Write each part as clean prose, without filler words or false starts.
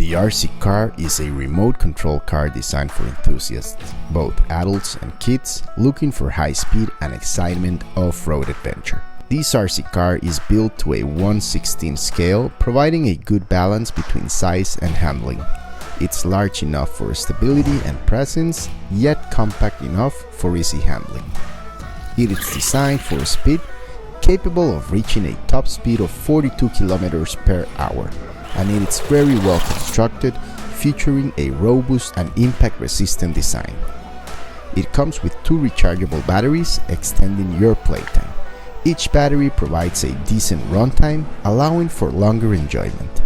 The RC car is a remote control car designed for enthusiasts, both adults and kids, looking for high speed and excitement off-road adventure. This RC car is built to a 1/16 scale, providing a good balance between size and handling. It's large enough for stability and presence, yet compact enough for easy handling. It is designed for speed, capable of reaching a top speed of 42 km per hour, and it is very well constructed, featuring a robust and impact-resistant design. It comes with 2 rechargeable batteries, extending your playtime. Each battery provides a decent runtime, allowing for longer enjoyment.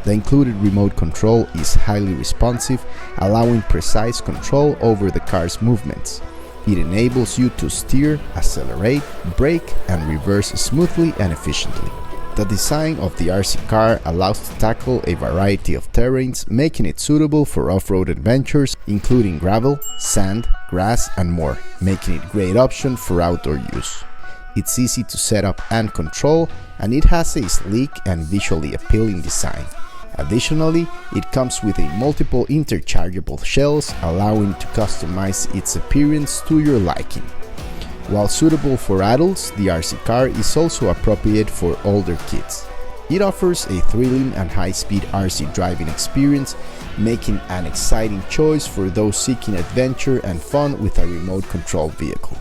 The included remote control is highly responsive, allowing precise control over the car's movements. It enables you to steer, accelerate, brake, and reverse smoothly and efficiently. The design of the RC car allows to tackle a variety of terrains, making it suitable for off-road adventures, including gravel, sand, grass, and more, making it a great option for outdoor use. It's easy to set up and control, and it has a sleek and visually appealing design. Additionally, it comes with multiple interchangeable shells, allowing to customize its appearance to your liking. While suitable for adults, the RC car is also appropriate for older kids. It offers a thrilling and high-speed RC driving experience, making an exciting choice for those seeking adventure and fun with a remote control vehicle.